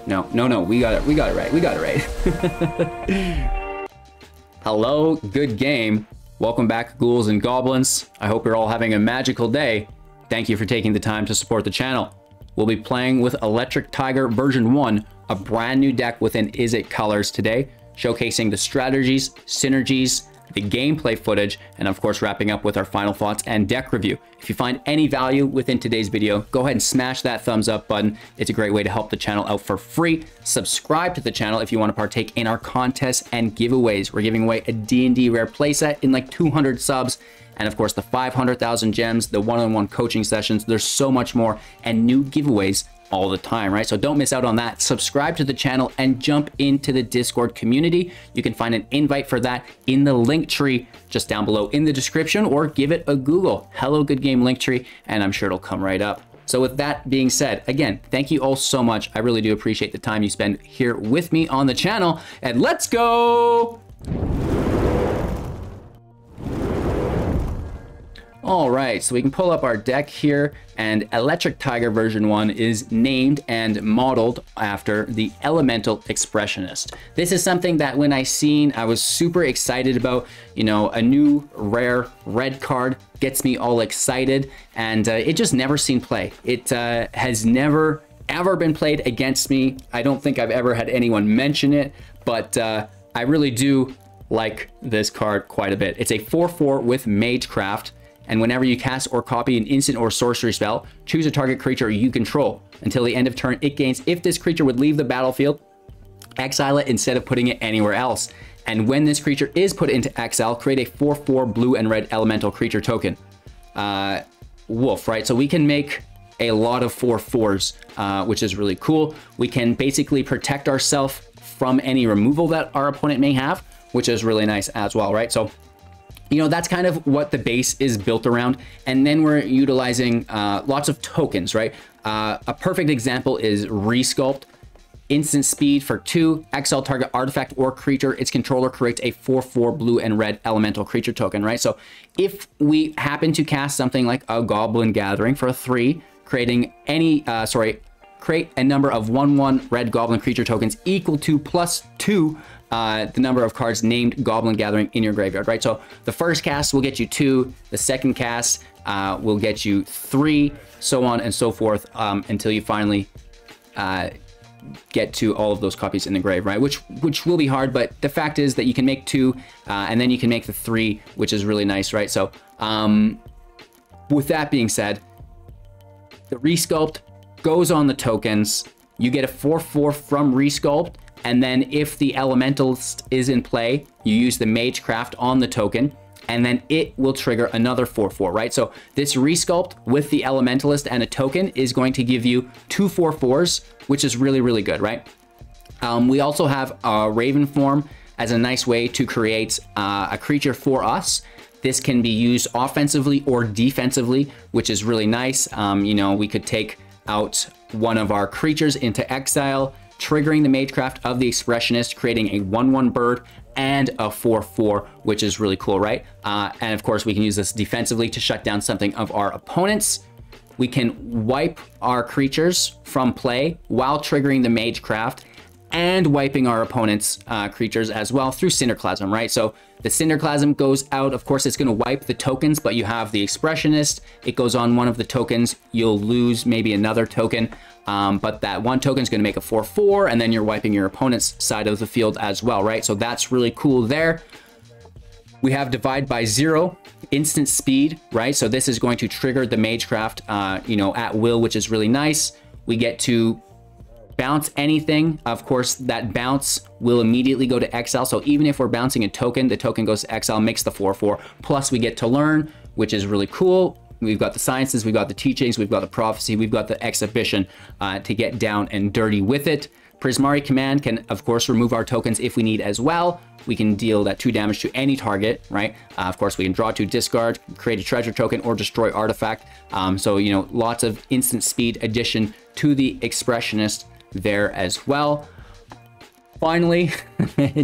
No, no, no, we got it right. We got it right. Hello, good game. Welcome back, ghouls and goblins. I hope you're all having a magical day. Thank you for taking the time to support the channel. We'll be playing with Electric Tiger version 1, a brand new deck within IZZET colors today, showcasing the strategies, synergies, the gameplay footage, and of course wrapping up with our final thoughts and deck review. If you find any value within today's video, go ahead and smash that thumbs up button. It's a great way to help the channel out for free. Subscribe to the channel if you want to partake in our contests and giveaways. We're giving away a D&D rare playset in like 200 subs, and of course the 500,000 gems, the one-on-one coaching sessions. There's so much more and new giveaways all the time, right? So don't miss out on that. Subscribe to the channel and jump into the Discord community. You can find an invite for that in the link tree just down below in the description, or give it a Google, Hello Good Game link tree, and I'm sure it'll come right up. So with that being said, again, thank you all so much. I really do appreciate the time you spend here with me on the channel, and let's go. All right, so we can pull up our deck here, and Electric Tiger version 1 is named and modeled after the Elemental Expressionist. This is something that when I seen, I was super excited about. You know, a new rare red card gets me all excited, and it just never seen play. It has never ever been played against me. I don't think I've ever had anyone mention it, but I really do like this card quite a bit. It's a 4/4 with Magecraft. And whenever you cast or copy an instant or sorcery spell, choose a target creature you control. Until the end of turn, it gains, if this creature would leave the battlefield, exile it instead of putting it anywhere else. And when this creature is put into exile, create a 4/4 blue and red elemental creature token. Wolf, right? So we can make a lot of 4/4s, which is really cool. We can basically protect ourselves from any removal that our opponent may have, which is really nice as well, right? So you know, that's kind of what the base is built around. And then we're utilizing lots of tokens, right? A perfect example is Resculpt. Instant speed for 2, exile target artifact or creature its controller creates a 4/4 blue and red elemental creature token, right? So if we happen to cast something like a Goblin Gathering for 3, creating any, create a number of 1/1 red goblin creature tokens equal to +2 the number of cards named Goblin Gathering in your graveyard, right? So the first cast will get you 2, the second cast will get you 3, so on and so forth, until you finally get to all of those copies in the grave, right? Which will be hard, but the fact is that you can make 2, and then you can make the 3, which is really nice, right? So with that being said, the Resculpt goes on the tokens. You get a 4/4 from Resculpt, and then if the Elementalist is in play, you use the Magecraft on the token, and then it will trigger another 4/4, right? So this Resculpt with the Elementalist and a token is going to give you 2 4/4s, which is really, really good, right? We also have Ravenform as a nice way to create a creature for us. This can be used offensively or defensively, which is really nice. You know, we could take out one of our creatures into exile, triggering the Magecraft of the Expressionist, creating a 1/1 bird and a 4/4, which is really cool, right? And of course, we can use this defensively to shut down something of our opponents. We can wipe our creatures from play while triggering the Magecraft and wiping our opponent's creatures as well through Cinderclasm, right? So the Cinderclasm goes out. Of course, it's going to wipe the tokens, but you have the Expressionist. It goes on one of the tokens. You'll lose maybe another token, but that one token is going to make a 4/4, and then you're wiping your opponent's side of the field as well, right? So that's really cool there. We have Divide by 0, instant speed, right? So this is going to trigger the Magecraft, you know, at will, which is really nice. We get to bounce anything. Of course, that bounce will immediately go to exile. So even if we're bouncing a token, the token goes to exile, makes the 4/4. Plus we get to learn, which is really cool. We've got the sciences, we've got the teachings, we've got the prophecy, we've got the exhibition to get down and dirty with it. Prismari Command can, of course, remove our tokens if we need as well. We can deal that 2 damage to any target, right? Of course, we can draw 2, discard, create a treasure token, or destroy artifact. So, you know, lots of instant speed addition to the Expressionist there as well. Finally,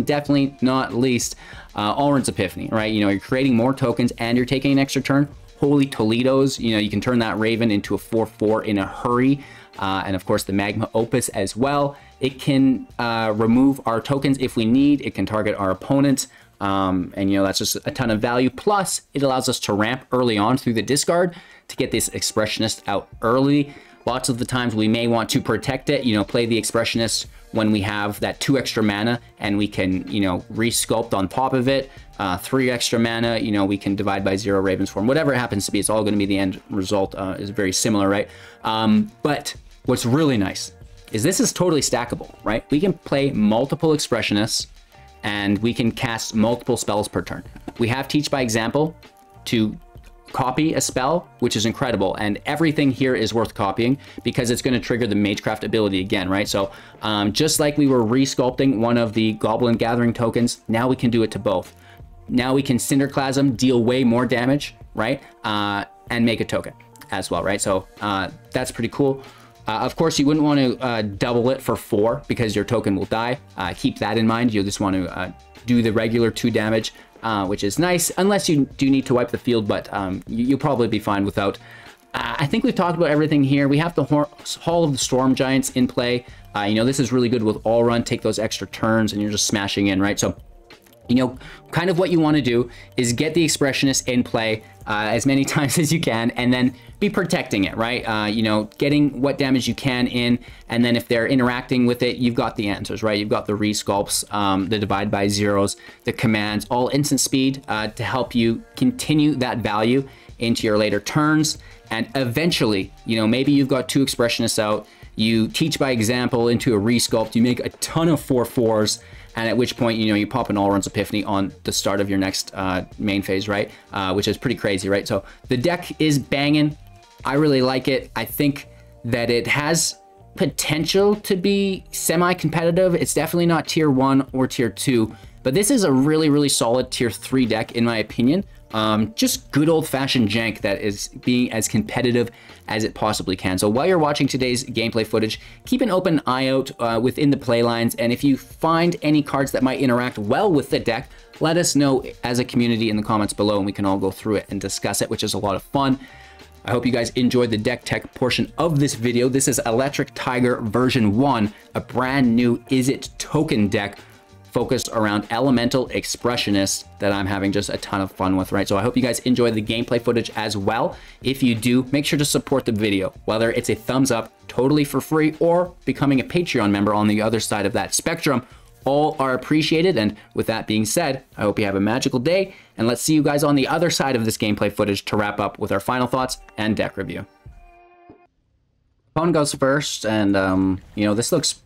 definitely not least, Alrund's Epiphany, right? You know, you're creating more tokens and you're taking an extra turn. Holy Toledo's, you know, you can turn that Raven into a 4/4 in a hurry. and of course the Magma Opus as well. It can remove our tokens if we need. It can target our opponent. And, you know, that's just a ton of value. Plus, it allows us to ramp early on through the discard to get this Expressionist out early. Lots of the times we may want to protect it, you know, play the Expressionist when we have that 2 extra mana and we can, you know, Resculpt on top of it. 3 extra mana, you know, we can divide by 0 Ravensform. Whatever it happens to be, it's all going to be the end result is very similar, right? But what's really nice is this is totally stackable, right? We can play multiple Expressionists and we can cast multiple spells per turn. We have Teach by Example to copy a spell, which is incredible, and everything here is worth copying because it's going to trigger the Magecraft ability again, right? So just like we were resculpting one of the Goblin Gathering tokens, now we can do it to both. Now we can Cinderclasm, deal way more damage, right? And make a token as well, right? So that's pretty cool. Of course, you wouldn't want to double it for 4 because your token will die. Keep that in mind. You'll just want to do the regular 2 damage, which is nice, unless you do need to wipe the field, but you'll probably be fine without. I think we've talked about everything here. We have the Hall of the Storm Giants in play. You know, this is really good with Alrund. Take those extra turns and you're just smashing in, right? So, you know, kind of what you want to do is get the Expressionist in play as many times as you can, and then be protecting it, right? You know, getting what damage you can in, and then if they're interacting with it, you've got the answers, right? You've got the Resculpts, the Divide by Zeros, the commands, all instant speed to help you continue that value into your later turns. And eventually, you know, maybe you've got 2 Expressionists out, you Teach by Example into a Resculpt, you make a ton of 4/4s, and at which point, you know, you pop an Alrund's Epiphany on the start of your next main phase, right? Which is pretty crazy, right? So the deck is banging. I really like it. I think that it has potential to be semi-competitive. It's definitely not tier 1 or tier 2, but this is a really, really solid tier 3 deck, in my opinion. Just good old-fashioned jank that is being as competitive as it possibly can. So while you're watching today's gameplay footage, keep an open eye out within the play lines, and if you find any cards that might interact well with the deck, let us know as a community in the comments below, and we can all go through it and discuss it, which is a lot of fun. I hope you guys enjoyed the deck tech portion of this video. This is Electric Tiger version 1, a brand new IZZET token deck focused around Elemental Expressionist that I'm having just a ton of fun with, right? So I hope you guys enjoy the gameplay footage as well. If you do, make sure to support the video, whether it's a thumbs up totally for free or becoming a Patreon member on the other side of that spectrum. All are appreciated, and with that being said, I hope you have a magical day, and let's see you guys on the other side of this gameplay footage to wrap up with our final thoughts and deck review. Opponent goes first, and you know, this looks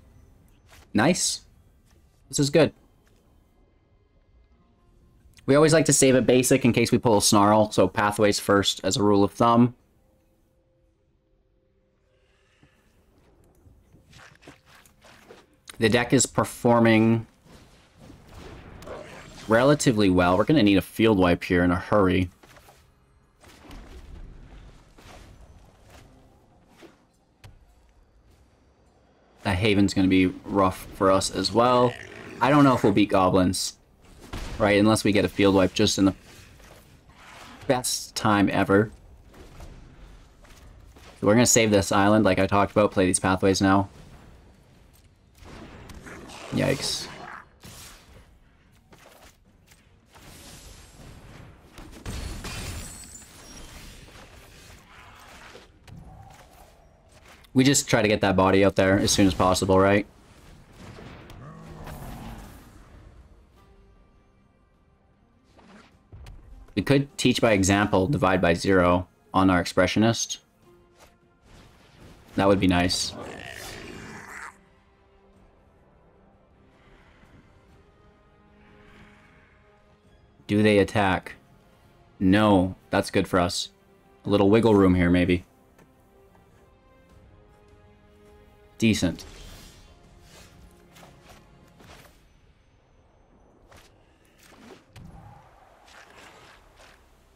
nice. This is good. We always like to save a basic in case we pull a Snarl, so Pathways first as a rule of thumb. The deck is performing relatively well. We're going to need a field wipe here in a hurry. That Haven's going to be rough for us as well. I don't know if we'll beat Goblins, right? Unless we get a field wipe just in the best time ever. So we're going to save this island like I talked about, play these pathways now. Yikes. We just try to get that body out there as soon as possible, right? We could Teach by Example, Divide by 0 on our Expressionist. That would be nice. Do they attack? No, that's good for us. A little wiggle room here, maybe. Decent.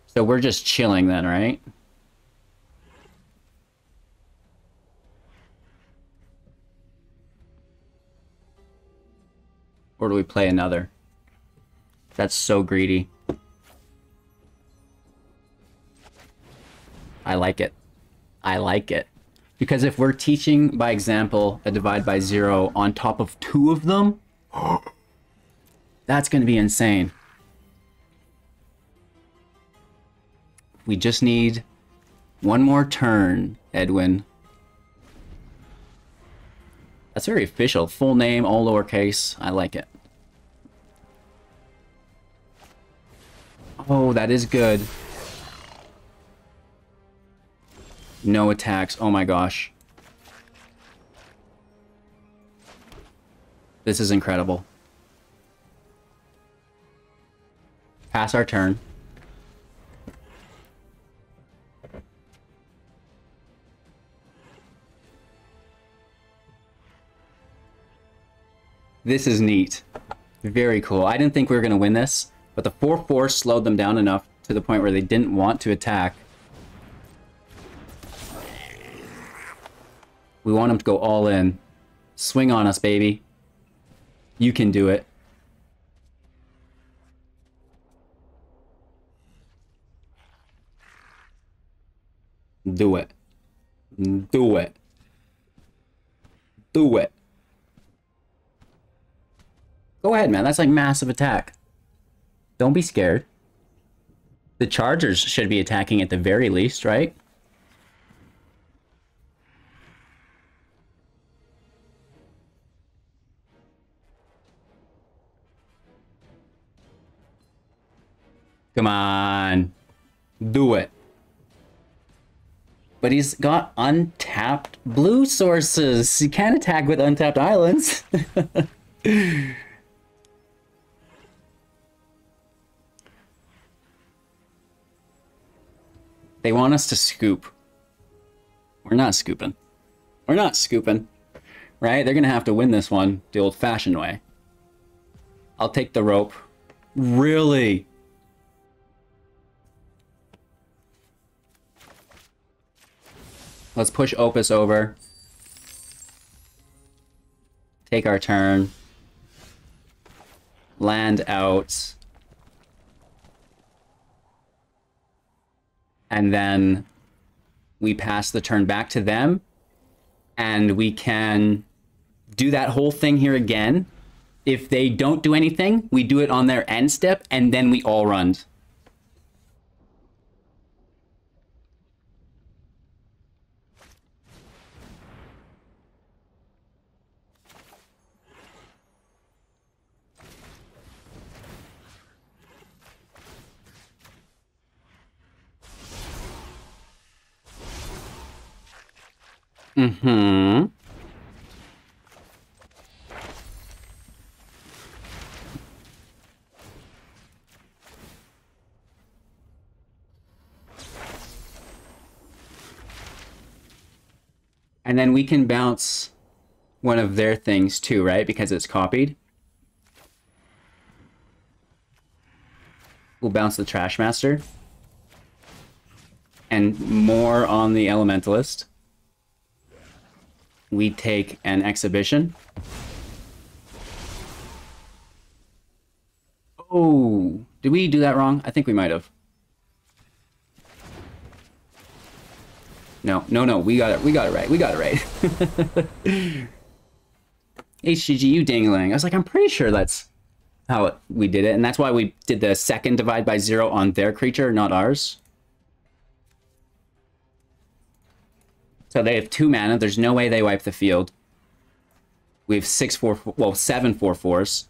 So we're just chilling then, right? Or do we play another? That's so greedy. I like it. I like it. Because if we're teaching, by example, a divide by 0 on top of 2 of them, that's going to be insane. We just need one more turn, Edwin. That's very official. Full name, all lowercase. I like it. Oh, that is good. No attacks. Oh my gosh. This is incredible. Pass our turn. This is neat. Very cool. I didn't think we were going to win this, but the 4/4 slowed them down enough to the point where they didn't want to attack. We want them to go all in. Swing on us, baby. You can do it. Do it. Do it. Do it. Go ahead, man. That's like massive attack. Don't be scared. The Chargers should be attacking at the very least, right? Come on. Do it. But he's got untapped blue sources. You can't attack with untapped islands. They want us to scoop. We're not scooping. We're not scooping. Right? They're going to have to win this one the old-fashioned way. I'll take the rope. Really? Let's push Opus over. Take our turn. Land out. And then we pass the turn back to them. And we can do that whole thing here again. If they don't do anything, we do it on their end step, and then we all run. Mm-hmm. And then we can bounce one of their things too, right? Because it's copied. We'll bounce the Trashmaster. And more on the Elementalist. We take an Exhibition. Oh, did we do that wrong? I think we might have. No, we got it right. We got it right. HGG, dingling. I was like, I'm pretty sure that's how we did it, and that's why we did the second divide by 0 on their creature, not ours. So they have 2 mana. There's no way they wipe the field. We have 7 4/4s.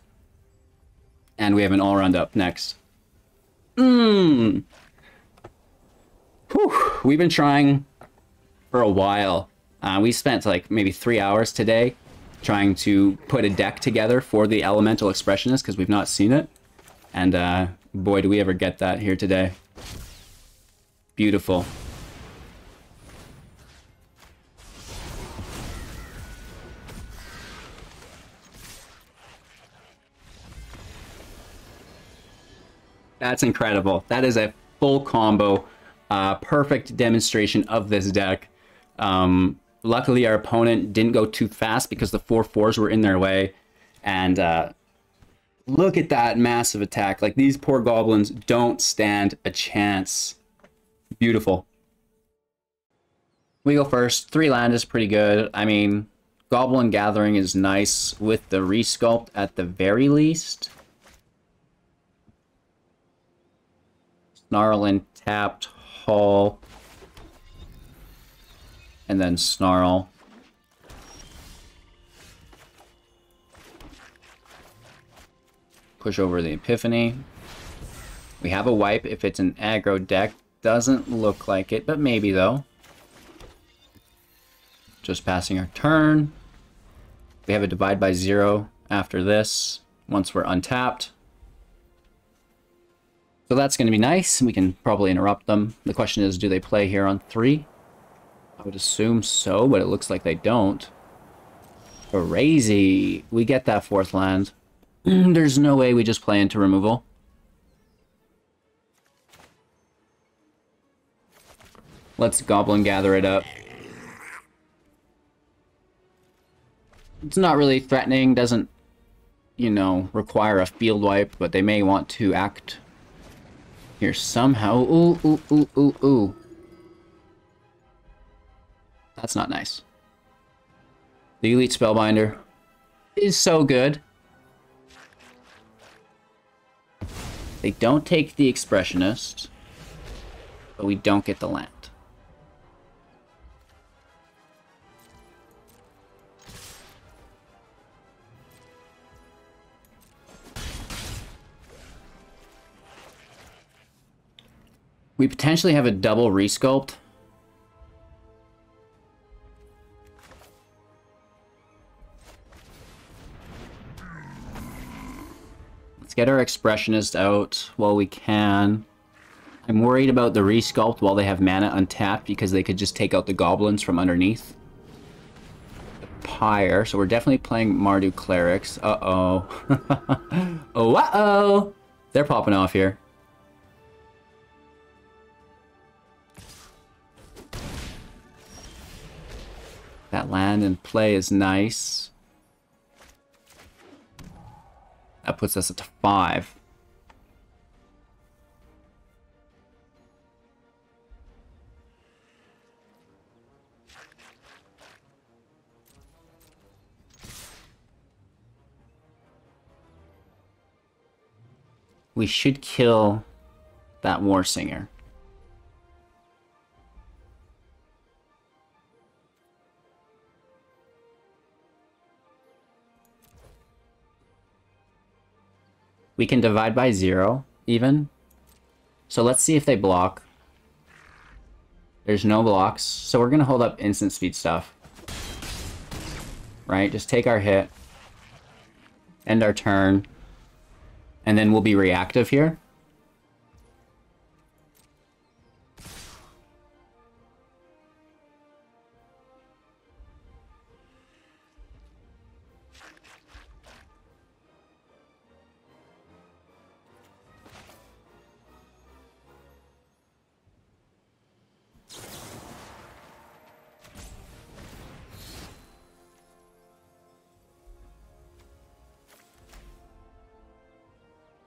And we have an Alrund up next. Whew. We've been trying for a while. We spent like maybe 3 hours today trying to put a deck together for the Elemental Expressionist because we've not seen it. And boy, do we ever get that here today. Beautiful. That's incredible. That is a full combo. Perfect demonstration of this deck. Luckily, our opponent didn't go too fast because the 4/4s were in their way. And look at that massive attack. Like, these poor goblins don't stand a chance. Beautiful. We go first. 3 land is pretty good. I mean, Goblin Gathering is nice with the Resculpt at the very least. Snarl and tapped, Haul. And then Snarl. Push over the Epiphany. We have a wipe if it's an aggro deck. Doesn't look like it, but maybe though. Just passing our turn. We have a divide by 0 after this, once we're untapped. So that's going to be nice. We can probably interrupt them. The question is, do they play here on 3? I would assume so, but it looks like they don't. Crazy. We get that 4th land. There's no way we just play into removal. Let's Goblin Gather it up. It's not really threatening, doesn't, you know, require a field wipe, but they may want to act here somehow. Ooh, ooh, ooh, ooh, ooh. That's not nice. The Elite Spellbinder is so good. They don't take the Expressionist, but we don't get the land. We potentially have a double Resculpt. Let's get our Expressionist out while we can. I'm worried about the Resculpt while they have mana untapped because they could just take out the goblins from underneath. The Pyre, so we're definitely playing Mardu Clerics. Uh-oh. Oh, uh-oh! They're popping off here. That land in play is nice. That puts us at 5. We should kill that War Singer. We can divide by 0, even. So let's see if they block. There's no blocks, so we're going to hold up instant speed stuff. Right? Just take our hit. End our turn. And then we'll be reactive here.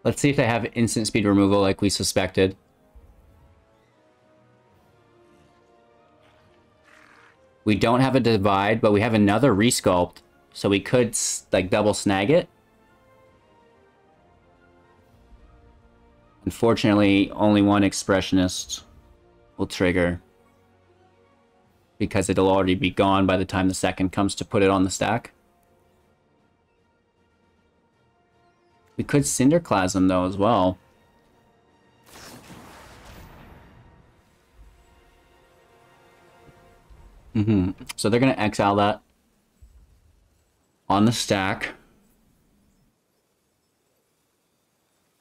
Let's see if they have instant speed removal like we suspected. We don't have a divide, but we have another Resculpt, so we could like double snag it. Unfortunately, only one Expressionist will trigger because it'll already be gone by the time the second comes to put it on the stack. We could Cinderclasm, though, as well. So they're going to exile that on the stack.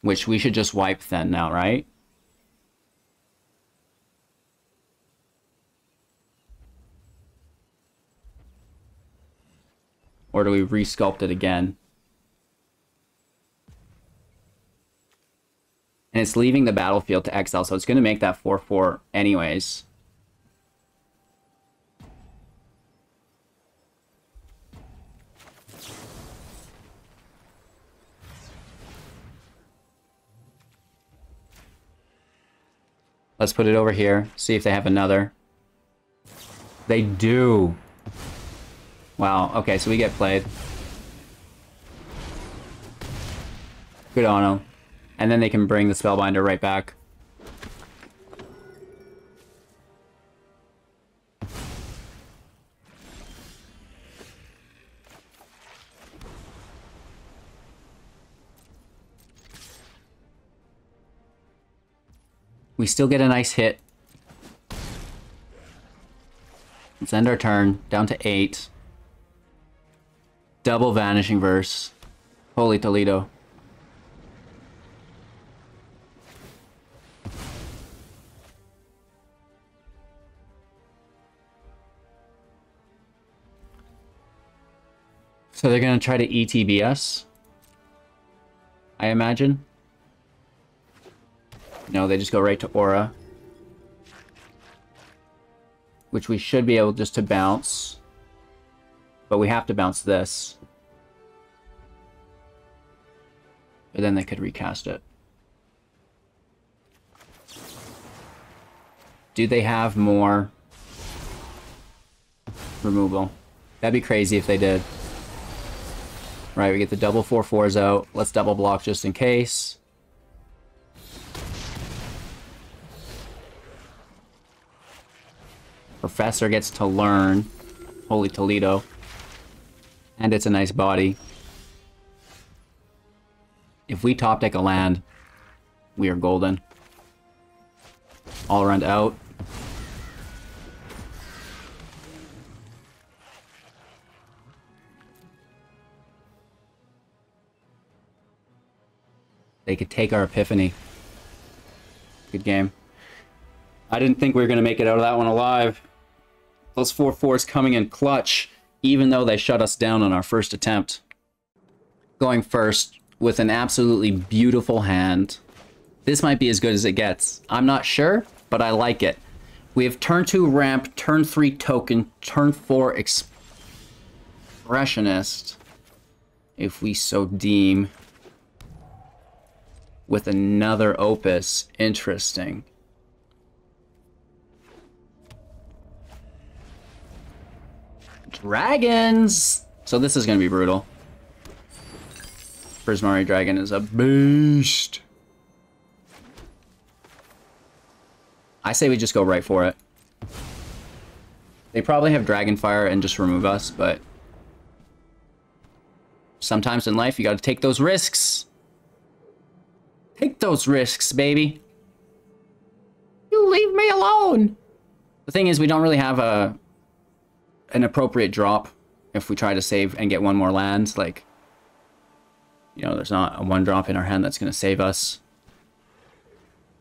Which we should just wipe then now, right? Or do we Resculpt it again? And it's leaving the battlefield to exile, so it's going to make that 4/4 anyways. Let's put it over here, see if they have another. They do. Wow, okay, so we get played. Good on them. And then they can bring the Spellbinder right back. We still get a nice hit. Let's end our turn. Down to 8. Double Vanishing Verse. Holy Toledo. So they're going to try to ETB us, I imagine. No, they just go right to Aura. Which we should be able just to bounce. But we have to bounce this. But then they could recast it. Do they have more removal? That'd be crazy if they did. Right, we get the double 4/4s out. Let's double block just in case. Professor gets to learn. Holy Toledo. And it's a nice body. If we top deck a land, we are golden. Alrund out. They could take our Epiphany. Good game. I didn't think we were going to make it out of that one alive. Those 4/4s coming in clutch, even though they shut us down on our first attempt. Going first with an absolutely beautiful hand. This might be as good as it gets. I'm not sure, but I like it. We have turn 2 ramp, turn 3 token, turn 4 expressionist, if we so deem. With another opus. Interesting. Dragons! So this is going to be brutal. Prismari Dragon is a beast. I say we just go right for it. They probably have Dragonfire and just remove us, but sometimes in life you got to take those risks. Take those risks, baby. You leave me alone. The thing is, we don't really have an appropriate drop if we try to save and get one more land. Like, you know, there's not a 1-drop in our hand that's going to save us.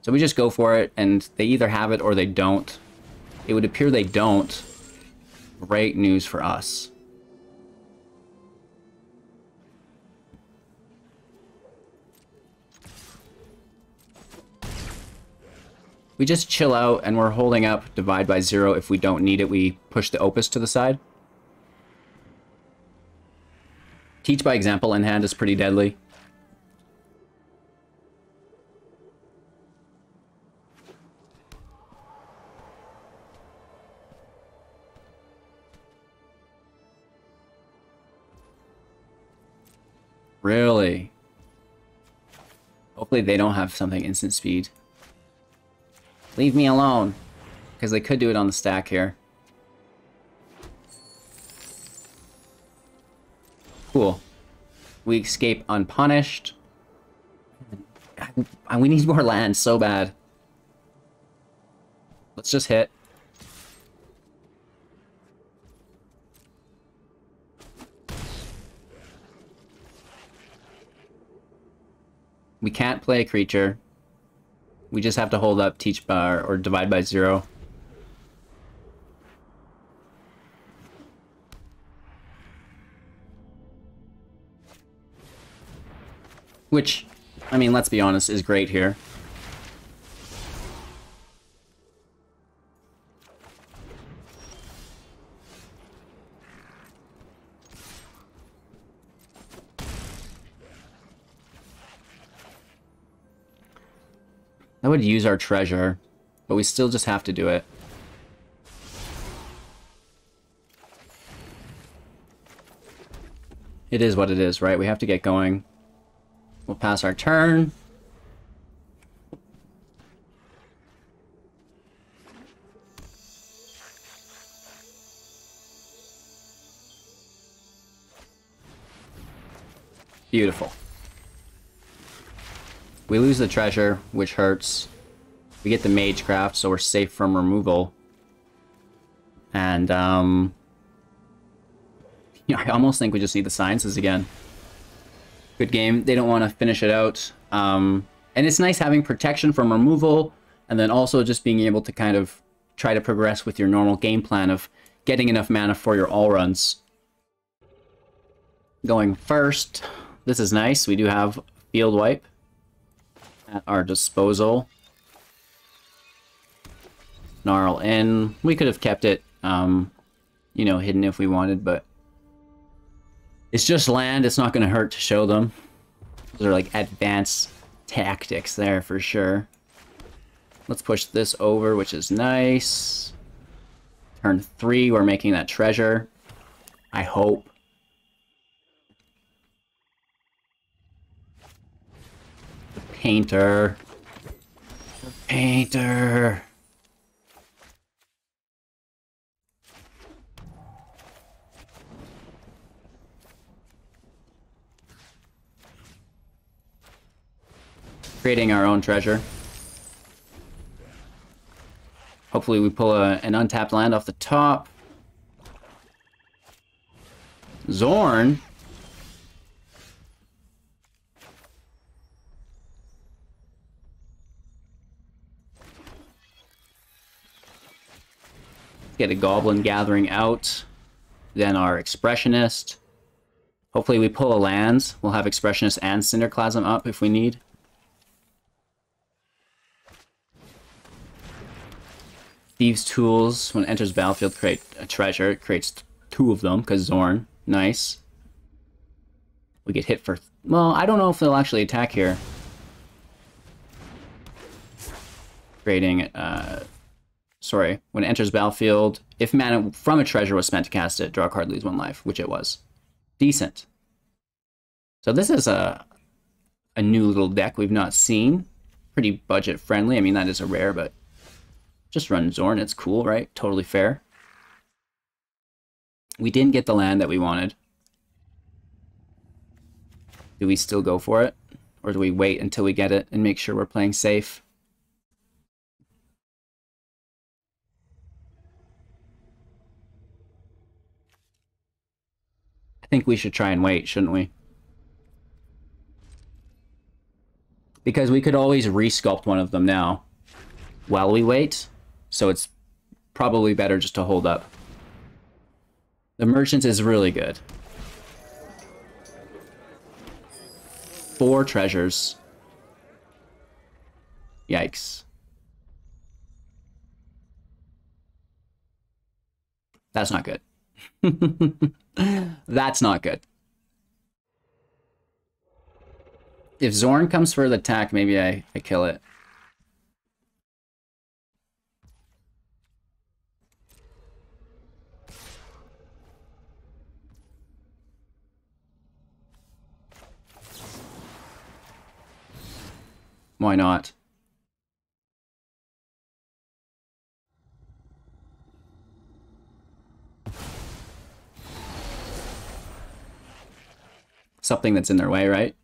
So we just go for it, and they either have it or they don't. It would appear they don't. Great news for us. We just chill out, and we're holding up Divide by 0. If we don't need it, we push the Opus to the side. Teach by example in hand is pretty deadly. Really? Hopefully they don't have something instant speed. Leave me alone. Because they could do it on the stack here. Cool. We escape unpunished. We need more land so bad. Let's just hit. We can't play a creature. We just have to hold up Teach Bar or Divide by 0. Which, I mean, let's be honest, is great here. That would use our treasure, but we still just have to do it. It is what it is, right? We have to get going. We'll pass our turn. Beautiful. We lose the treasure, which hurts. We get the Magecraft, so we're safe from removal. And, yeah, I almost think we just need the Sciences again. Good game. They don't want to finish it out. And it's nice having protection from removal, and then also just being able to kind of try to progress with your normal game plan of getting enough mana for your all-runs. Going first, this is nice. We do have Field Wipe at our disposal. Snarl in. We could have kept it, you know, hidden if we wanted, but it's just land. It's not going to hurt to show them. Those are like advanced tactics there for sure. Let's push this over, which is nice. Turn 3, we're making that treasure. I hope. The Painter. The Painter. Creating our own treasure. Hopefully we pull an untapped land off the top. Zorn. Get a Goblin Gathering out. Then our Expressionist. Hopefully we pull a lands. We'll have Expressionist and Cinderclasm up if we need. Thieves' Tools, when it enters battlefield, create a treasure. It creates 2 of them, because Zorn. Nice. We get hit for... Well, I don't know if they'll actually attack here. Creating... Sorry. When it enters battlefield, if mana from a treasure was spent to cast it, draw a card, lose 1 life, which it was. Decent. So this is a new little deck we've not seen. Pretty budget-friendly. I mean, that is a rare, but... Just run Zorn, it's cool, right? Totally fair. We didn't get the land that we wanted. Do we still go for it? Or do we wait until we get it and make sure we're playing safe? I think we should try and wait, shouldn't we? Because we could always resculpt one of them now while we wait. So it's probably better just to hold up. The Merchant is really good. 4 treasures. Yikes. That's not good. That's not good. If Zorn comes for the attack, maybe I kill it. Why not? Something that's in their way, right?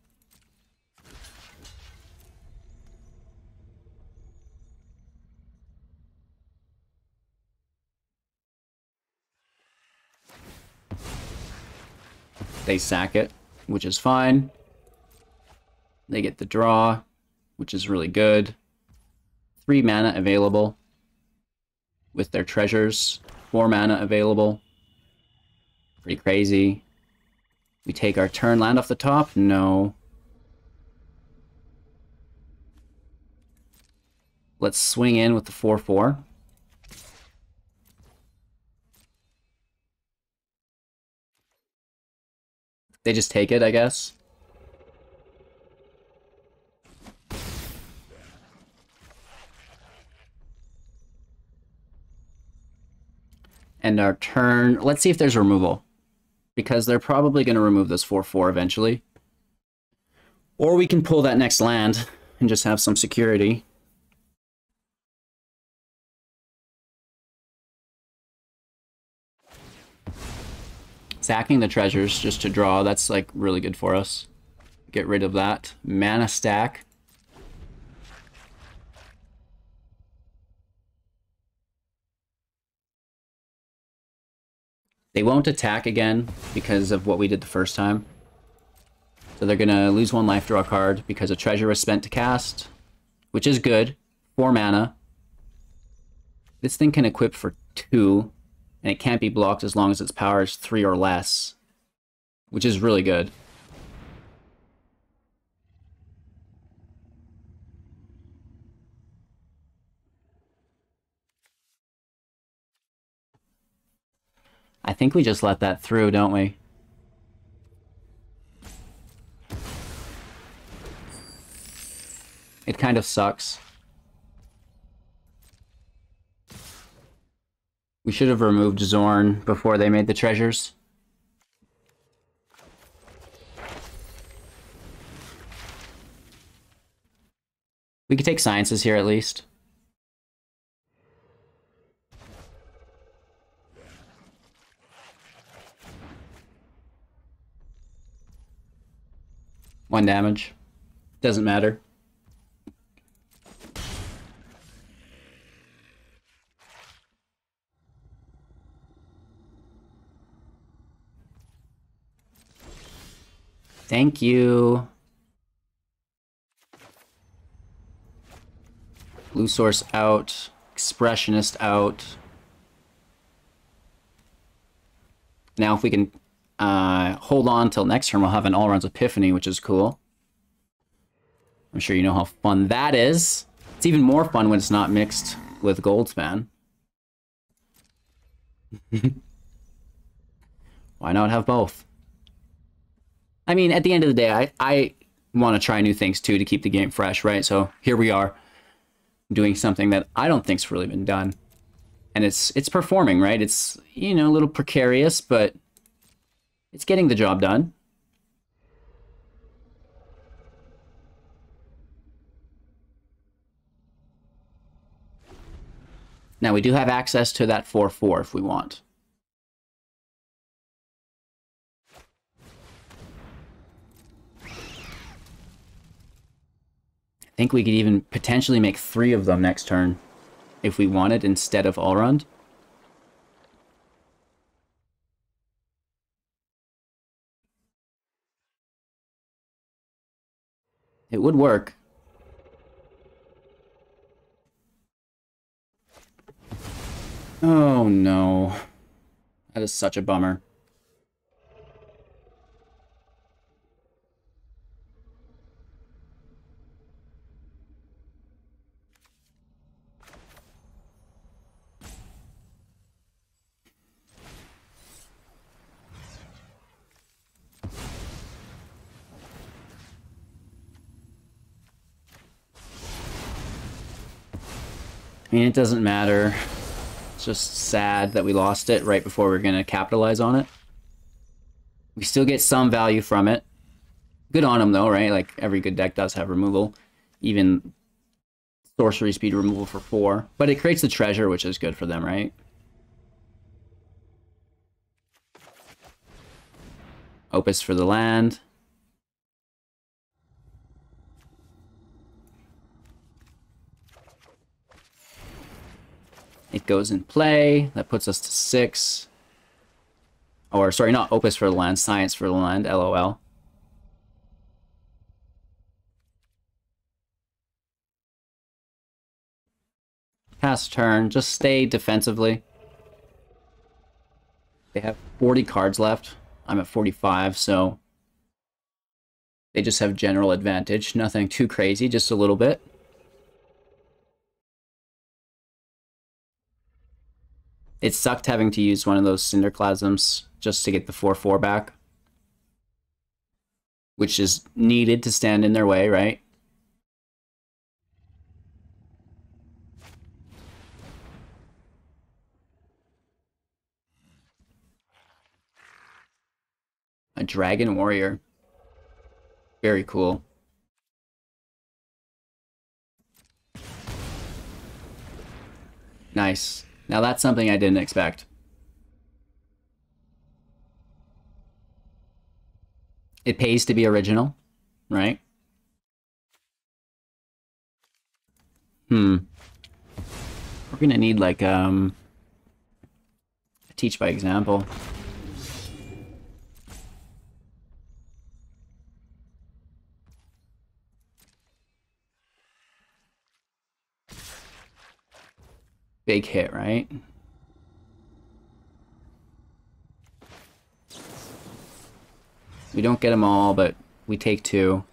They sack it, which is fine. They get the draw, which is really good. 3 mana available with their treasures. 4 mana available. Pretty crazy. We take our turn, land off the top? No. Let's swing in with the 4/4. They just take it, I guess. And our turn, let's see if there's removal. because they're probably going to remove this 4/4 eventually. Or we can pull that next land and just have some security. Sacking the treasures just to draw, that's like really good for us. Get rid of that. Mana stack. They won't attack again because of what we did the first time. So they're going to lose 1 life, draw a card, because a treasure was spent to cast, which is good. 4 mana. This thing can equip for 2, and it can't be blocked as long as its power is 3 or less, which is really good. I think we just let that through, don't we? It kind of sucks. We should have removed Zorn before they made the treasures. We could take sciences here at least. One damage. Doesn't matter. Thank you. Blue source out. Expressionist out. Now if we can hold on till next turn, we'll have an Alrund's Epiphany, which is cool. I'm sure you know how fun that is. It's even more fun when it's not mixed with Goldspan. Why not have both? I mean, at the end of the day, I want to try new things too to keep the game fresh, right? So here we are doing something that I don't think's really been done. And it's performing, right? It's, you know, a little precarious, but it's getting the job done. Now, we do have access to that 4/4 if we want. I think we could even potentially make 3 of them next turn if we wanted instead of Alrund. It would work. Oh no. That is such a bummer. I mean, it doesn't matter. It's just sad that we lost it right before we were going to capitalize on it. We still get some value from it. Good on them, though, right? Like, every good deck does have removal. Even sorcery speed removal for 4. But it creates the treasure, which is good for them, right? Opus for the land. It goes in play. That puts us to 6. Or, sorry, not Opus for the land, Science for the land, LOL. Pass turn, just stay defensively. They have 40 cards left. I'm at 45, so they just have general advantage. Nothing too crazy, just a little bit. It sucked having to use one of those Cinderclasms just to get the 4/4 back. Which is needed to stand in their way, right? A Dragon Warrior. Very cool. Nice. Now that's something I didn't expect. It pays to be original, right? We're gonna need like teach by example. Big hit, right? We don't get them all, but we take 2.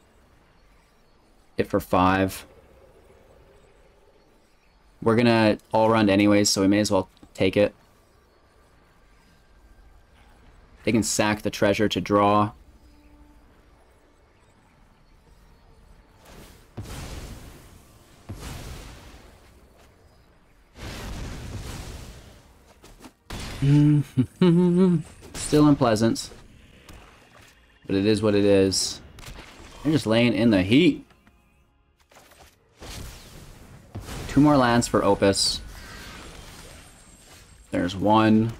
Hit for 5. We're gonna Alrund anyways, so we may as well take it. They can sack the treasure to draw. Still unpleasant. But it is what it is. They're just laying in the heat. 2 more lands for Opus. There's 1.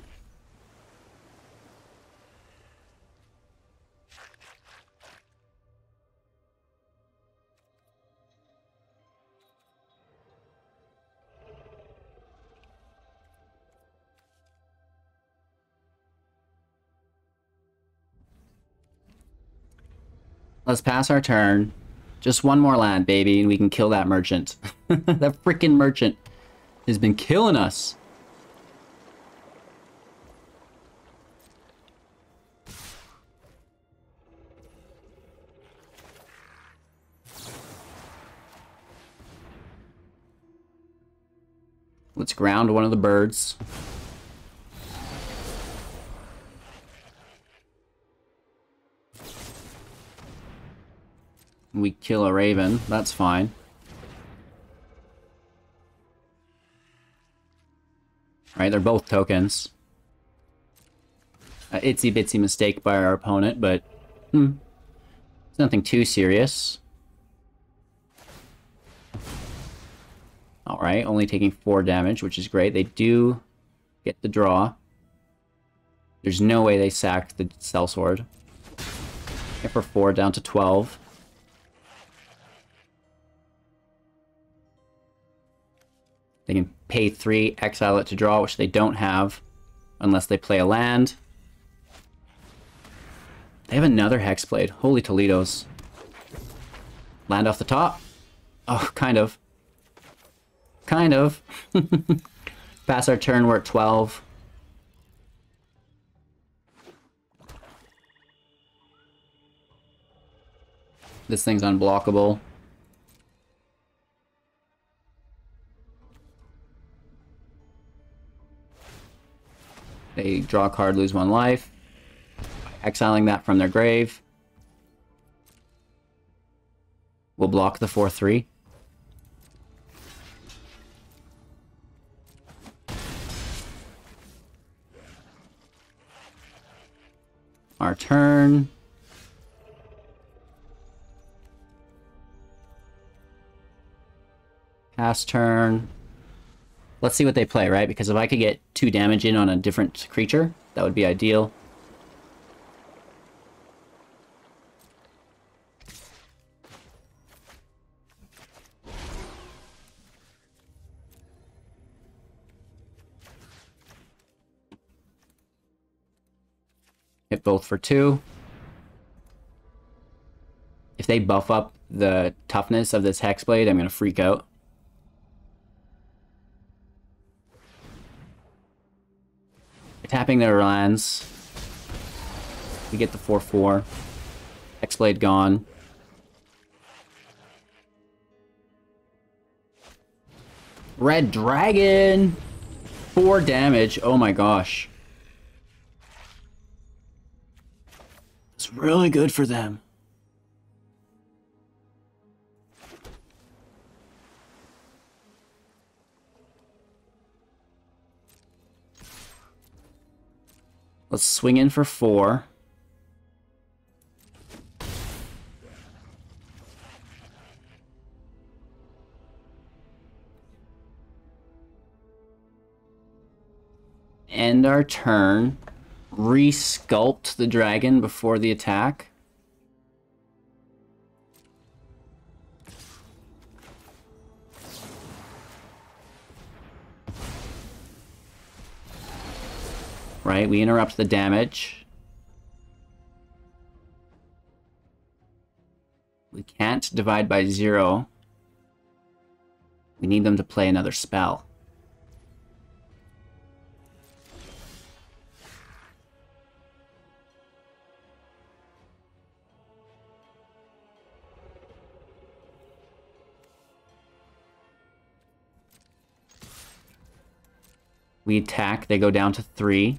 Let's pass our turn. Just 1 more land, baby, and we can kill that merchant. That freaking merchant has been killing us. Let's ground one of the birds. We kill a raven, that's fine. Right, they're both tokens. Itsy bitsy mistake by our opponent, but it's nothing too serious. Alright, only taking 4 damage, which is great. They do get the draw. There's no way they sack the sellsword. Hit for 4, down to 12. They can pay 3, exile it to draw, which they don't have, unless they play a land. They have another Hexblade. Holy Toledos. Land off the top? Oh, kind of. Kind of. Pass our turn, we're at 12. This thing's unblockable. They draw a card, lose 1 life. Exiling that from their grave. We'll block the 4/3. Our turn. Pass turn. Let's see what they play, right? Because if I could get 2 damage in on a different creature, that would be ideal. Hit both for 2. If they buff up the toughness of this Hexblade, I'm going to freak out. Tapping their lands. We get the 4/4. Hexblade gone. Red Dragon! 4 damage. Oh my gosh. It's really good for them. Let's swing in for 4. end our turn, Resculpt the dragon before the attack. Right, we interrupt the damage. We can't divide by 0. We need them to play another spell. We attack, they go down to 3.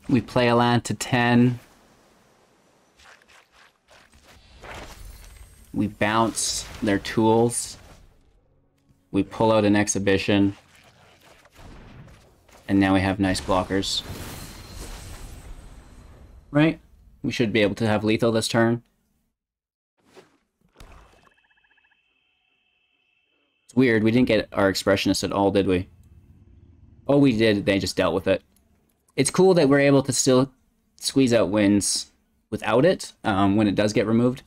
We play a land to 10. We bounce their tools. We pull out an exhibition. And now we have nice blockers. Right? We should be able to have lethal this turn. It's weird, we didn't get our Expressionist at all, did we? Oh, we did, they just dealt with it. It's cool that we're able to still squeeze out wins without it, when it does get removed.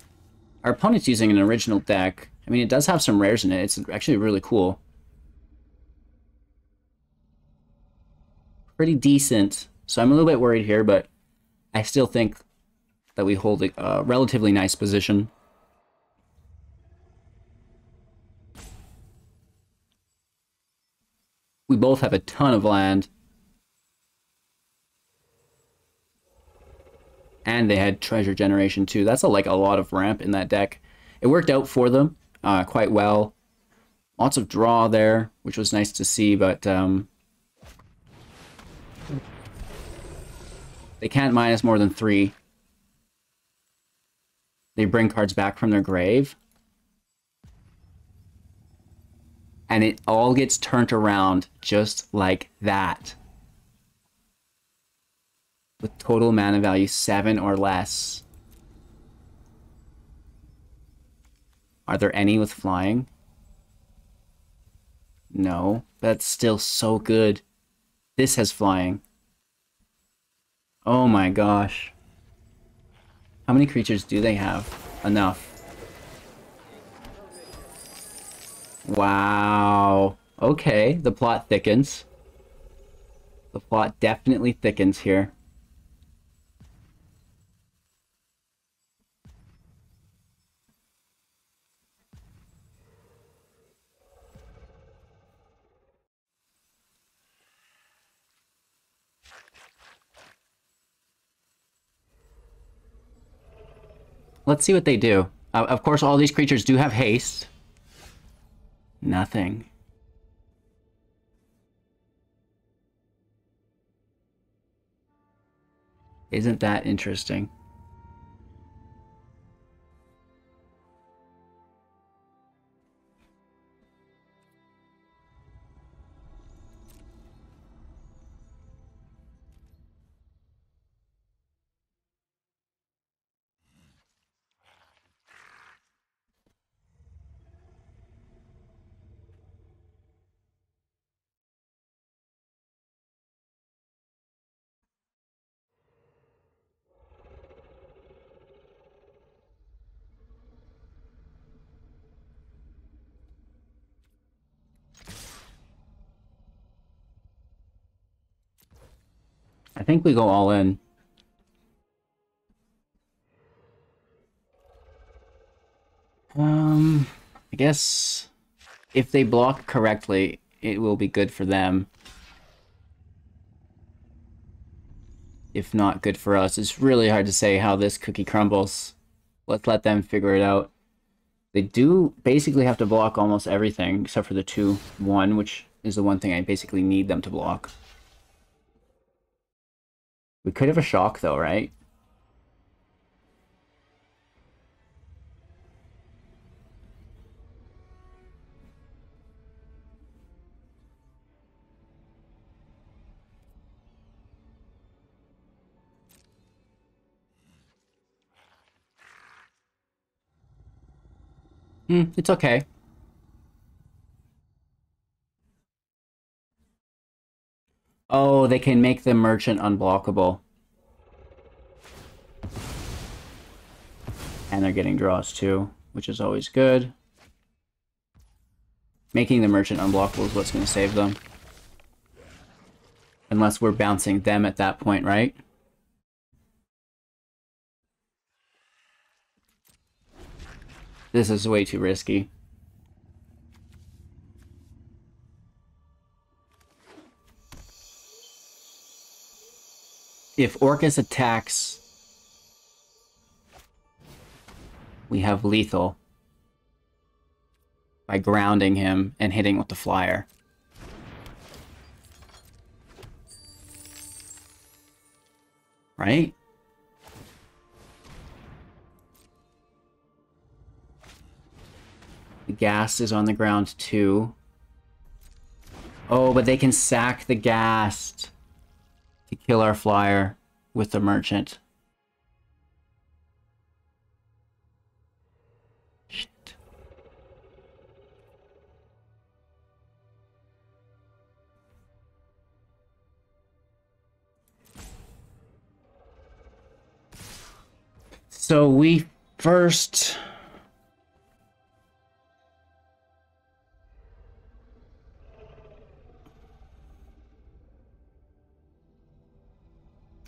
Our opponent's using an original deck. I mean, it does have some rares in it. It's actually really cool. Pretty decent. So I'm a little bit worried here, but I still think that we hold a relatively nice position. We both have a ton of land. And they had treasure generation too. That's like a lot of ramp in that deck. It worked out for them quite well. Lots of draw there, which was nice to see, but they can't minus more than 3. They bring cards back from their grave. And it all gets turned around just like that. With total mana value 7 or less. Are there any with flying? No. That's still so good. This has flying. Oh my gosh. How many creatures do they have? Enough. Wow. Okay, the plot thickens. The plot definitely thickens here. Let's see what they do. Of course, all these creatures do have haste. Nothing. Isn't that interesting? I think we go all in. I guess if they block correctly, it will be good for them. If not good for us. It's really hard to say how this cookie crumbles. Let's let them figure it out. They do basically have to block almost everything, except for the 2/1, which is the one thing I basically need them to block. We could have a shock, though, right? It's okay. Oh, they can make the merchant unblockable. And they're getting draws too, which is always good. Making the merchant unblockable is what's going to save them. Unless we're bouncing them at that point, right? This is way too risky. If Orcus attacks, we have lethal by grounding him and hitting with the flyer. Right? The ghast is on the ground too. Oh, but they can sack the ghast to kill our flyer with the merchant. Shit. So we first...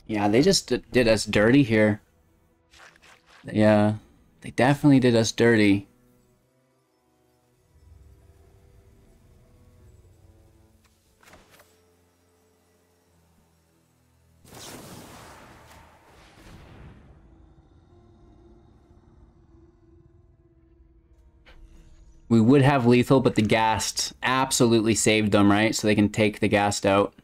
Yeah, they just did us dirty here. Yeah, they definitely did us dirty. We would have lethal, but the ghast absolutely saved them, right? So they can take the ghast out.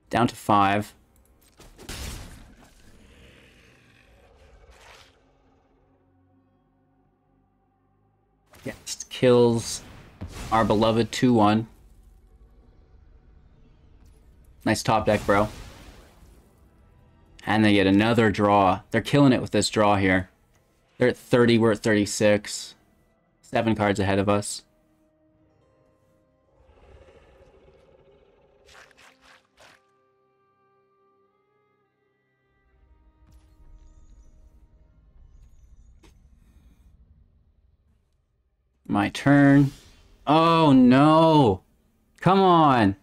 Down to 5. Yes, kills our beloved 2-1. Nice top deck, bro. And they get another draw. They're killing it with this draw here. They're at 30, we're at 36. 7 cards ahead of us. My turn. Oh no! Come on!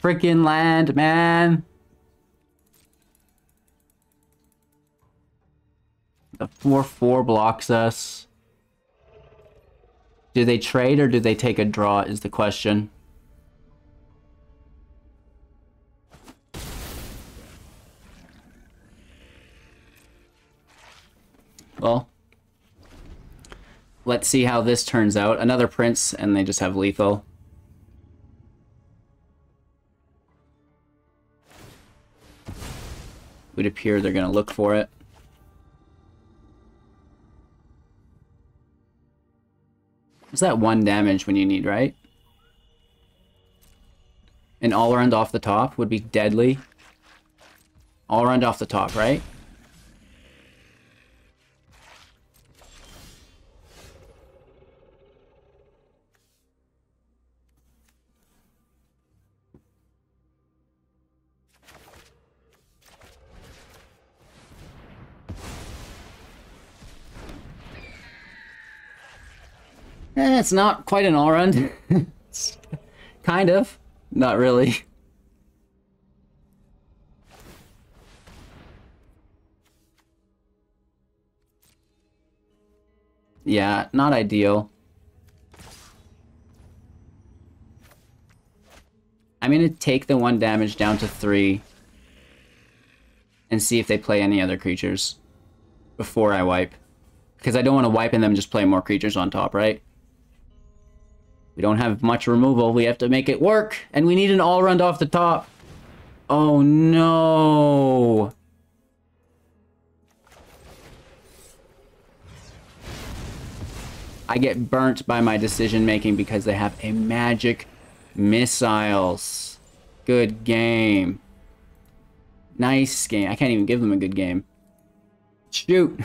Freaking land, man! The 4/4 blocks us. Do they trade or do they take a draw is the question. Well, let's see how this turns out. Another Prince, and they just have lethal. It would appear they're going to look for it. Is that 1 damage when you need, right? An Alrund off the top would be deadly. Alrund off the top, right? It's not quite an all-round. Kind of. Not really. Yeah, not ideal. I'm going to take the 1 damage down to 3 and see if they play any other creatures before I wipe. Because I don't want to wipe and then just play more creatures on top, right? We don't have much removal. We have to make it work. And we need an all-round off the top. Oh, no. I get burnt by my decision-making because they have a magic Missiles. Good game. Nice game. I can't even give them a good game. Shoot.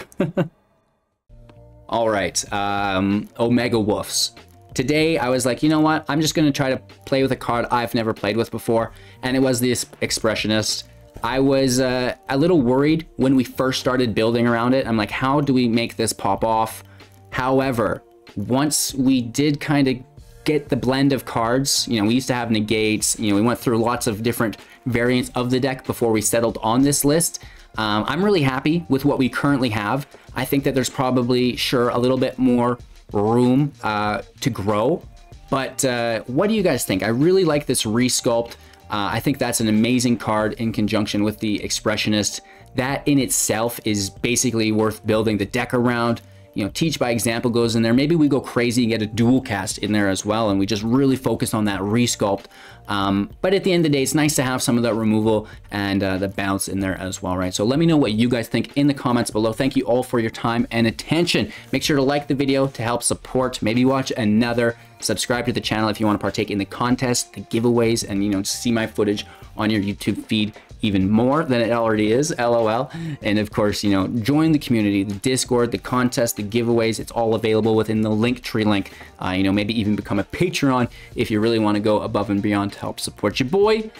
All right. Omega Wolves. Today, I was like, you know what? I'm just going to try to play with a card I've never played with before. And it was the Expressionist. I was a little worried when we first started building around it. I'm like, how do we make this pop off? However, once we did kind of get the blend of cards, you know, we used to have negates, you know, we went through lots of different variants of the deck before we settled on this list. I'm really happy with what we currently have. I think that there's probably, sure, a little bit more room to grow. But what do you guys think? I really like this Resculpt. I think that's an amazing card in conjunction with the Expressionist. That in itself is basically worth building the deck around. You know, Teach by Example goes in there. Maybe we go crazy and get a dual cast in there as well, and we just really focus on that Resculpt. But at the end of the day, it's nice to have some of that removal and the bounce in there as well, right? So let me know what you guys think in the comments below. Thank you all for your time and attention. Make sure to like the video to help support. Maybe watch another. Subscribe to the channel if you want to partake in the contest, the giveaways, and, you know, see my footage on your YouTube feed even more than it already is, LOL. And of course, you know, join the community, the Discord, the contest, the giveaways. It's all available within the Linktree link. You know, maybe even become a Patreon if you really want to go above and beyond to help support your boy.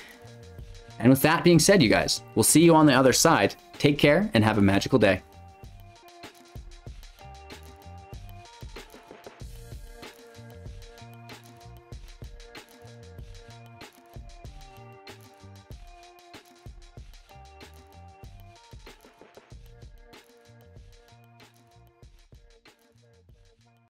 And with that being said, you guys, we'll see you on the other side. Take care and have a magical day.